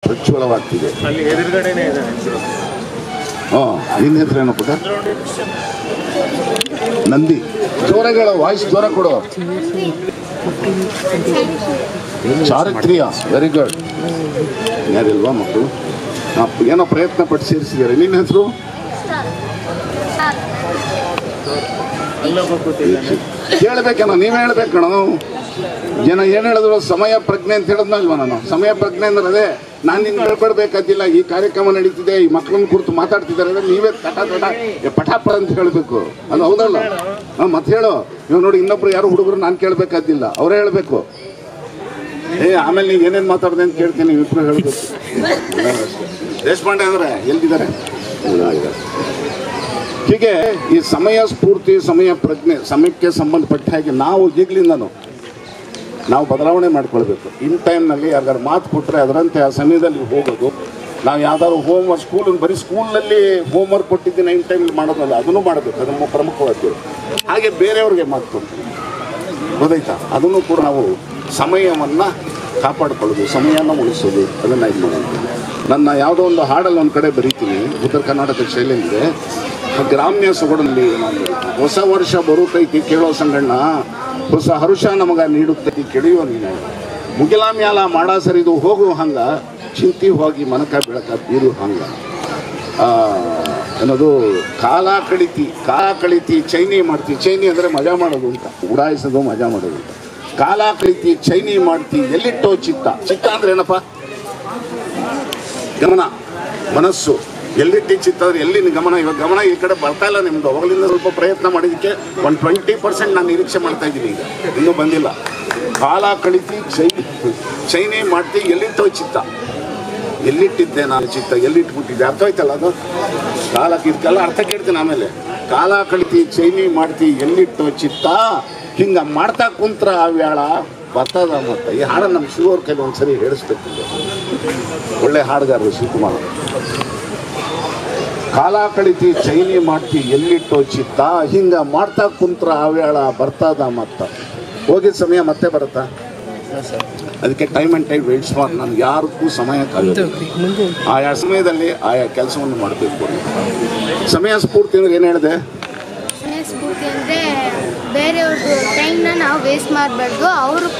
ಪ್ರಜ್ವಲವಾಗ್ತಿದೆ. ಅಲ್ಲಿ ಎದುರುಗಡೆನೇ ಇದೆ. ನಿನ್ನ ಹೆಸರು ಏನು ಪುಟ್ಟ? ನಂದಿ. ಜೋರಗಳ ವಾಯ್ಸ್ ಜೋರ ಕೊಡು. ಚಾರಿತ್ರ್ಯ, ವೆರಿ ಗುಡ್. ಯಾರಿಲ್ವಾ ಮಕ್ಕಳು? ಏನೋ ಪ್ರಯತ್ನ ಪಟ್ಟು ಸೇರಿಸಿದ್ದಾರೆ. ನಿನ್ನ ಹೆಸರು? ಹೇಳ್ಬೇಕೇನೋ, ನೀವೇ ಹೇಳ್ಬೇಕು ಕಣ. ಜನ ಏನು ಹೇಳಿದ್ರು ಸಮಯ ಪ್ರಜ್ಞೆ ಅಂತ ಹೇಳಿದ್ನ ಇಲ್ವಾ? ನಾನು ಸಮಯ ಪ್ರಜ್ಞೆ ಅಂದ್ರೆ ಅದೇ. ನಾನು ನಿಮ್ಗೆ ಹೇಳ್ಕೊಡ್ಬೇಕಾದಿಲ್ಲ. ಈ ಕಾರ್ಯಕ್ರಮ ನಡೀತಿದೆ, ಈ ಮಕ್ಕಳನ್ನ ಕುರಿತು ಮಾತಾಡ್ತಿದ್ದಾರೆ ಅಂದ್ರೆ ನೀವೇ ಪಟಾಪಟ ಅಂತ ಹೇಳಬೇಕು. ಅದು ಹೌದಲ್ಲ? ಮತ್ತೆ ಹೇಳು. ಇವಾಗ ನೋಡಿ, ಇನ್ನೊಬ್ರು ಯಾರು ಹುಡುಗರು ನಾನು ಕೇಳಬೇಕಾದಿಲ್ಲ, ಅವರೇ ಹೇಳಬೇಕು. ಆಮೇಲೆ ನೀವು ಏನೇನು ಮಾತಾಡಿದೆ ಅಂತ ಕೇಳ್ತೀನಿ, ಇಬ್ಬರು ಹೇಳಬೇಕು. ದೇಶಪಾಂಡೆ ಅಂದ್ರೆ ಎಲ್ಲಿದ್ದಾರೆ? ಹೀಗೆ ಈ ಸಮಯ ಸ್ಫೂರ್ತಿ, ಸಮಯ ಪ್ರಜ್ಞೆ, ಸಮಯಕ್ಕೆ ಸಂಬಂಧಪಟ್ಟ ಹಾಗೆ ನಾವು ಈಗಲಿಂದನೂ ನಾವು ಬದಲಾವಣೆ ಮಾಡ್ಕೊಳ್ಬೇಕು. ಇನ್ ಟೈಮ್ನಲ್ಲಿ ಯಾರಿಗಾರು ಮಾತು ಕೊಟ್ಟರೆ ಅದರಂತೆ ಆ ಸಮಯದಲ್ಲಿ ಹೋಗೋದು. ನಾವು ಯಾವ್ದಾದ್ರು ಹೋಮ್ವರ್ಕ್ ಬರೀ ಸ್ಕೂಲಲ್ಲಿ ಹೋಮ್ವರ್ಕ್ ಕೊಟ್ಟಿದ್ದೀನಿ ಇನ್ ಟೈಮಲ್ಲಿ ಮಾಡೋದಲ್ಲ, ಅದನ್ನು ಮಾಡಬೇಕು. ಅದನ್ನು ಪ್ರಮುಖವಾದ್ದು. ಹಾಗೆ ಬೇರೆಯವ್ರಿಗೆ ಮಾತು ಕೊಡ್ತೀವಿ, ಗೊತ್ತಾಯ್ತಾ? ಅದನ್ನು ಕೂಡ ನಾವು ಸಮಯವನ್ನು ಕಾಪಾಡಿಕೊಳ್ಳೋದು, ಸಮಯನ ಉಳಿಸೋದು, ಅದನ್ನು ಇದು ಮಾಡೋದು. ನನ್ನ ಯಾವುದೋ ಒಂದು ಹಾಡಲ್ಲಿ ಒಂದು ಕಡೆ ಬರೀತೀನಿ, ಉತ್ತರ ಕರ್ನಾಟಕ ಶೈಲಿಯಲ್ಲಿದೆ. ಗ್ರಾಮ್ಯ ಸೊಗಡಲ್ಲಿ ಹೊಸ ವರ್ಷ ಬರುತ್ತೈತಿ ಕೇಳೋ ಸಂಗಣ್ಣ, ಹೊಸ ಹರುಷ ನಮಗ ನೀಡುತ್ತೈತಿ ಕೆಳೆಯೋ ನೀನು, ಮುಗಿಲ ಮ್ಯಾಲ ಮಾಡ ಸರಿದು ಹೋಗು ಹಂಗ, ಚಿಂತಿ ಹೋಗಿ ಮನಕ ಬೆಳಕ ಬೀರು ಹಂಗ ಅನ್ನೋದು. ಕಾಲ ಕಳಿತಿ ಚೈನಿ ಮಾಡ್ತಿ. ಚೈನಿ ಅಂದರೆ ಮಜಾ ಮಾಡೋದು ಅಂತ, ಉಡಾಯಿಸೋದು, ಮಜಾ ಮಾಡೋದು ಅಂತ. ಕಾಲ ಕಳಿತಿ ಚೈನಿ ಮಾಡ್ತಿ ಎಲ್ಲಿಟ್ಟೋ ಚಿತ್ತ. ಚಿತ್ತ ಅಂದ್ರೆ ಏನಪ್ಪ? ಗಮನ, ಮನಸ್ಸು. ಎಲ್ಲಿಟ್ಟು ಚಿತ್ತ ಅಂದ್ರೆ ಎಲ್ಲಿ ಗಮನ. ಇವಾಗ ಗಮನ ಈ ಕಡೆ ಬರ್ತಾ ಇಲ್ಲ ನಿಮ್ಮದು. ಅವಾಗಲಿಂದ ಸ್ವಲ್ಪ ಪ್ರಯತ್ನ ಮಾಡಿದ್ದಕ್ಕೆ 20% ನಾನು ನಿರೀಕ್ಷೆ ಮಾಡ್ತಾ ಇದ್ದೀನಿ. ಈಗ ಇನ್ನೂ ಬಂದಿಲ್ಲ. ಕಾಲ ಕಳಿತಿ ಚೈನಿ ಮಾಡ್ತಿ ಎಲ್ಲಿಟ್ಟೋ ಚಿತ್ತ. ಎಲ್ಲಿಟ್ಟಿದ್ದೆ ನಾನು ಚಿತ್ತ, ಎಲ್ಲಿಟ್ಬಿಟ್ಟಿದ್ದೆ? ಅರ್ಥ ಆಯ್ತಲ್ಲ ಅದು? ಕಾಲಕ್ಕೆ ಇದಕ್ಕೆಲ್ಲ ಅರ್ಥ ಕೇಳ್ತೀನಿ ಆಮೇಲೆ. ಕಾಲ ಕಳಿತಿ ಚೈನಿ ಮಾಡ್ತಿ ಎಲ್ಲಿಟ್ಟೋ ಚಿತ್ತ, ಹಿಂಗೆ ಮಾಡ್ತಾ ಕುಂತ್ರ ಅವ್ಯಾಳ ಬರ್ತದ ಮತ್ತ. ಈ ಹಾಡನ್ನು ನಮ್ಮ ಶಿವವ್ರ ಕೈಲಿ ಒಂದ್ಸರಿ ಹೇಳಿಸ್ಬೇಕು. ಒಳ್ಳೆ ಹಾಡುಗಾರರು ಶಿವಕುಮಾರ್. ಕಾಲ ಕಳಿತಿ ಚೈನಿ ಮಾಡ್ತಿ ಎಲ್ಲಿಟ್ಟೋ ಚಿತ್ತ, ಹಿಂಗ ಮಾಡ್ತಾ ಕುಂತ್ರ ಅವ್ಯಾಳ ಬರ್ತದ ಮತ್ತ. ಹೋಗಿದ ಸಮಯ ಮತ್ತೆ ಬರುತ್ತಾ? ಅದಕ್ಕೆ ಟೈಮ್ ಆ್ಯಂಡ್ ಟೈಮ್ ವೇಟ್ಸ್ ಮಾಡಿ ನಮ್ಗೆ ಯಾರಿಗೂ ಸಮಯ ಕಾಲ ಆಯಾ ಸಮಯದಲ್ಲಿ ಆಯಾ ಕೆಲಸವನ್ನು ಮಾಡಬೇಕು. ಸಮಯ ಸ್ಫೂರ್ತಿ ಅಂದ್ರೆ ಏನು ಹೇಳಿದೆ? ಸಮಯ ಸ್ಫೂರ್ತಿ ಅಂದರೆ ಬೇರೆಯವ್ರದ್ದು ಟೈಮ್ನ ನಾವು ವೇಸ್ಟ್ ಮಾಡಬಾರ್ದು, ಅವರು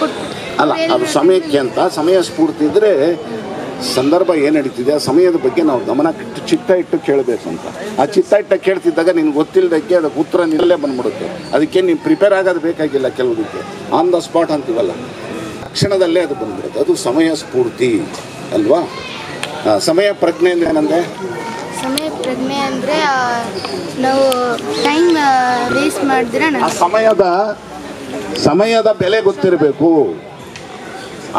ಅಲ್ಲ, ಅದು ಸಮಯಕ್ಕೆ ಅಂತ. ಸಮಯ ಸ್ಫೂರ್ತಿ ಇದ್ದರೆ ಸಂದರ್ಭ ಏನು ನಡೀತಿದೆ ಆ ಸಮಯದ ಬಗ್ಗೆ ನಾವು ಗಮನ ಇಟ್ಟು ಚಿತ್ತ ಇಟ್ಟು ಕೇಳಬೇಕು ಅಂತ. ಆ ಚಿತ್ತ ಇಟ್ಟ ಕೇಳ್ತಿದ್ದಾಗ ನಿನ್ಗೆ ಗೊತ್ತಿಲ್ಲದಕ್ಕೆ ಅದಕ್ಕೆ ಉತ್ತರ ನಿಲ್ಲೇ ಬಂದ್ಬಿಡುತ್ತೆ. ಅದಕ್ಕೆ ನೀವು ಪ್ರಿಪೇರ್ ಆಗೋದು ಬೇಕಾಗಿಲ್ಲ. ಕೆಲವುದಕ್ಕೆ ಆನ್ ದ ಸ್ಪಾಟ್ ಅಂತೀವಲ್ಲ, ಕ್ಷಣದಲ್ಲೇ ಅದು ಬಂದ್ಬಿಡುತ್ತೆ. ಅದು ಸಮಯ ಸ್ಫೂರ್ತಿ ಅಲ್ವಾ? ಸಮಯ ಪ್ರಜ್ಞೆ ಅಂದರೆ ಏನಂದರೆ? ಸಮಯ ಪ್ರಜ್ಞೆ ಅಂದರೆ ನಾವು ಟೈಮ್ ವೇಸ್ಟ್ ಮಾಡಿದ್ರೆ ಆ ಸಮಯದ ಬೆಲೆ ಗೊತ್ತಿರಬೇಕು.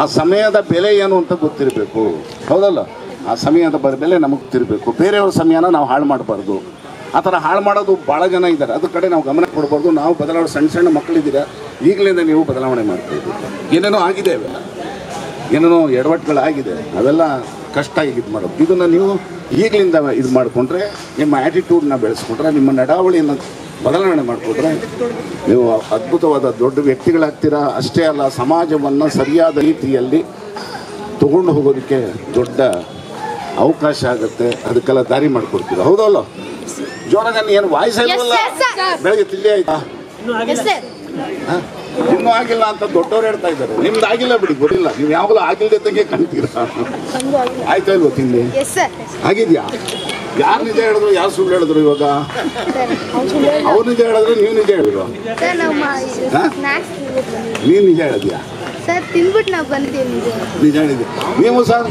ಆ ಸಮಯದ ಬೆಲೆ ಏನು ಅಂತ ಗೊತ್ತಿರಬೇಕು, ಹೌದಲ್ಲ? ಆ ಸಮಯದ ಬೆಲೆ ನಮಗೆ ಗೊತ್ತಿರಬೇಕು. ಬೇರೆಯವ್ರ ಸಮಯನ ನಾವು ಹಾಳು ಮಾಡಬಾರ್ದು. ಆ ಥರ ಹಾಳು ಮಾಡೋದು ಭಾಳ ಜನ ಇದ್ದಾರೆ. ಅದ್ರ ಕಡೆ ನಾವು ಗಮನ ಕೊಡಬಾರ್ದು. ನಾವು ಬದಲಾವಣೆ, ಸಣ್ಣ ಮಕ್ಕಳಿದ್ದೀರಾ, ಈಗಲಿಂದ ನೀವು ಬದಲಾವಣೆ ಮಾಡ್ತಾಯಿದ್ದೀವಿ. ಏನೇನೋ ಆಗಿದೆ, ಅವೆಲ್ಲ ಏನೇನೋ ಎಡವಟ್ಟುಗಳಾಗಿದೆ, ಅವೆಲ್ಲ ಕಷ್ಟ ಈಗ ಇದು ಮಾಡೋದು. ಇದನ್ನು ನೀವು ಈಗಲಿಂದ ಇದು ಮಾಡಿಕೊಂಡ್ರೆ, ನಿಮ್ಮ ಆ್ಯಟಿಟ್ಯೂಡ್ನ ಬೆಳೆಸ್ಕೊಂಡ್ರೆ, ನಿಮ್ಮ ನಡಾವಳಿಯನ್ನು ಬದಲಾವಣೆ ಮಾಡಿಕೊಂಡ್ರೆ ನೀವು ಅದ್ಭುತವಾದ ದೊಡ್ಡ ವ್ಯಕ್ತಿಗಳಾಗ್ತೀರಾ. ಅಷ್ಟೇ ಅಲ್ಲ, ಸಮಾಜವನ್ನು ಸರಿಯಾದ ರೀತಿಯಲ್ಲಿ ತಗೊಂಡು ಹೋಗೋದಕ್ಕೆ ದೊಡ್ಡ ಅವಕಾಶ ಆಗುತ್ತೆ. ಅದಕ್ಕೆಲ್ಲ ದಾರಿ ಮಾಡಿಕೊಡ್ತೀರ, ಹೌದಲ್ಲ? ಜೋರಾಗ ಏನು ವಾಯ್ಸ್ ಇಲ್ವಲ್ಲ? ಬೆಳಗ್ಗೆ ತಿಂಡಿ ಆಯ್ತಾ? ಇನ್ನೂ ಆಗಿಲ್ಲ ಅಂತ ದೊಡ್ಡವ್ರು ಹೇಳ್ತಾ ಇದ್ದಾರೆ. ನಿಮ್ದು ಆಗಿಲ್ಲ ಬಿಡಿ, ಗೊತ್ತಿಲ್ಲ. ನೀವು ಯಾವಾಗಲೂ ಆಗಿಲ್ದಂಗೆ ಕಾಣ್ತೀರಾ. ಆಯ್ತಾ ಇಲ್ವ ತಿಂಡಿ? ಆಗಿದ್ಯಾ? ಯಾರು ನಿಜ ಹೇಳಿದ್ರು, ಯಾರು ಸುಳ್ಳು ಹೇಳಿದ್ರು? ಇವಾಗ ಅವ್ರು ನಿಜ ಹೇಳಿದ್ರು, ನೀವು ನಿಜ ಹೇಳಿದ್ರು. ನೀನು ನಿಜ ಹೇಳಿದ್ಯಾ? ಸರ್ ತಿನ್ಬಿಟ್ಟು ನಾವು ಬಂದಿದ್ದೀವಿ. ನಿಜ ಹೇಳಿದ್ದೆ ನೀವು ಸರ್?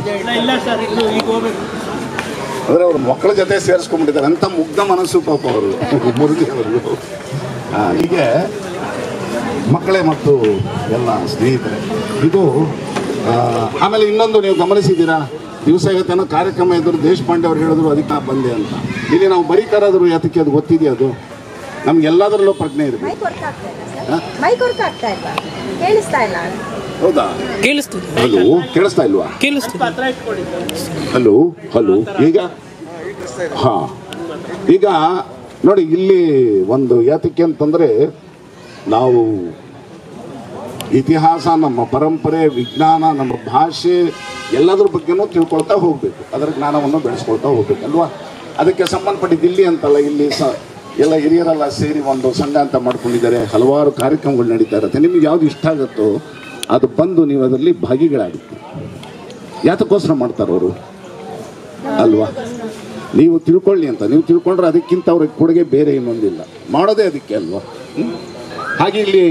ಅಂದರೆ ಅವ್ರ ಮಕ್ಕಳ ಜೊತೆ ಸೇರಿಸ್ಕೊಂಡ್ಬಿಟ್ಟಿದ್ದಾರೆ ಅಂತ ಮುಗ್ಧ ಮನಸ್ಸು ಪಾಪ ಅವರು, ಮುರುಗಿ ಅವರು. ಹೀಗೆ ಮಕ್ಕಳೇ ಮತ್ತು ಎಲ್ಲ ಸ್ನೇಹಿತರೆ ಇದು. ಆಮೇಲೆ ಇನ್ನೊಂದು ನೀವು ಗಮನಿಸಿದ್ದೀರಾ, ದಿವಸ ಇವತ್ತೇನೋ ಕಾರ್ಯಕ್ರಮ ಇದ್ದರು, ದೇಶಪಾಂಡೆ ಅವ್ರು ಹೇಳಿದ್ರು, ಅದಕ್ಕೆ ನಾ ಬಂದೆ ಅಂತ. ಇಲ್ಲಿ ನಾವು ಬರೀತಾರಾದ್ರು ಯಾತಕ್ಕೆ ಅದು ಗೊತ್ತಿದೆಯಾ? ಅದು ನಮ್ಗೆಲ್ಲದರಲ್ಲೂ ಪ್ರಜ್ಞೆ ಇರಬೇಕು. ಹೌದಾ? ಹಲೋ, ಕೇಳಿಸ್ತಾ ಇಲ್ವಾ? Hello hello. ಈಗ ಹಾಂ, ಈಗ ನೋಡಿ ಇಲ್ಲಿ ಒಂದು ಯಾತಕ್ಕೆ ಅಂತಂದರೆ, ನಾವು ಇತಿಹಾಸ, ನಮ್ಮ ಪರಂಪರೆ, ವಿಜ್ಞಾನ, ನಮ್ಮ ಭಾಷೆ ಎಲ್ಲದ್ರ ಬಗ್ಗೆನೂ ತಿಳ್ಕೊಳ್ತಾ ಹೋಗಬೇಕು. ಅದರ ಜ್ಞಾನವನ್ನು ಬೆಳೆಸ್ಕೊಳ್ತಾ ಹೋಗ್ಬೇಕು ಅಲ್ವಾ. ಅದಕ್ಕೆ ಸಂಬಂಧಪಟ್ಟಿದ್ದು ಇಲ್ಲಿ ಅಂತಲ್ಲ, ಇಲ್ಲಿ ಎಲ್ಲ ಹಿರಿಯರೆಲ್ಲ ಸೇರಿ ಒಂದು ಸಂಘ ಅಂತ ಮಾಡ್ಕೊಂಡಿದ್ದಾರೆ. ಹಲವಾರು ಕಾರ್ಯಕ್ರಮಗಳು ನಡೀತಾ ಇರುತ್ತೆ. ನಿಮಗೆ ಯಾವ್ದು ಇಷ್ಟ ಆಗುತ್ತೋ ಅದು ಬಂದು ನೀವು ಅದರಲ್ಲಿ ಭಾಗಿಗಳಾಗುತ್ತೆ. ಯಾತಕ್ಕೋಸ್ಕರ ಮಾಡ್ತಾರೆ ಅವರು ಅಲ್ವಾ? ನೀವು ತಿಳ್ಕೊಳ್ಳಿ ಅಂತ. ನೀವು ತಿಳ್ಕೊಂಡ್ರೆ ಅದಕ್ಕಿಂತ ಅವ್ರಿಗೆ ಕೊಡುಗೆ ಬೇರೆ ಇನ್ನೊಂದಿಲ್ಲ. ಮಾಡೋದೇ ಅದಕ್ಕೆ ಅಲ್ವಾ. ಹಾಗೆ ಇಲ್ಲಿ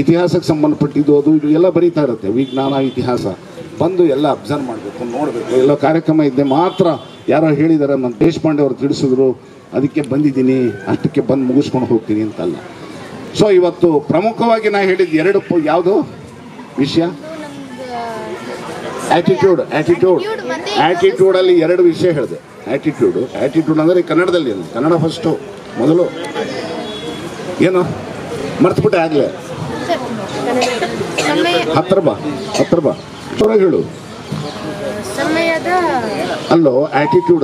ಇತಿಹಾಸಕ್ಕೆ ಸಂಬಂಧಪಟ್ಟಿದ್ದು ಅದು ಇದು ಎಲ್ಲ ಬರೀತಾ ಇರುತ್ತೆ. ವಿಜ್ಞಾನ, ಇತಿಹಾಸ ಬಂದು ಎಲ್ಲ ಅಬ್ಸರ್ವ್ ಮಾಡಬೇಕು, ನೋಡಬೇಕು. ಎಲ್ಲ ಕಾರ್ಯಕ್ರಮ ಇದ್ದೆ ಮಾತ್ರ ಯಾರೋ ಹೇಳಿದ್ದಾರೆ, ನಮ್ಮ ದೇಶಪಾಂಡೆ ಅವರು ತಿಳಿಸಿದ್ರು, ಅದಕ್ಕೆ ಬಂದಿದ್ದೀನಿ, ಅಷ್ಟಕ್ಕೆ ಬಂದು ಮುಗಿಸ್ಕೊಂಡು ಹೋಗ್ತೀನಿ ಅಂತಲ್ಲ. ಸೊ ಇವತ್ತು ಪ್ರಮುಖವಾಗಿ ನಾನು ಹೇಳಿದ್ದು ಎರಡು ಯಾವುದು ವಿಷಯ? ಆ್ಯಟಿಟ್ಯೂಡಲ್ಲಿ ಎರಡು ವಿಷಯ ಹೇಳಿದೆ. ಆ್ಯಟಿಟ್ಯೂಡ್ ಅಂದರೆ ಕನ್ನಡದಲ್ಲಿ ಏನು? ಕನ್ನಡ ಫಸ್ಟು ಮೊದಲು ಏನು ಮರ್ತುಬಿಟ್ಟೆ ಆಗಲೇ. ಹತ್ರ ಬಾ ಜೋರಾಗಿ ಹೇಳು. ಸಮಯದ ಅಲ್ಲೋ ಆ್ಯಟಿಟ್ಯೂಡ್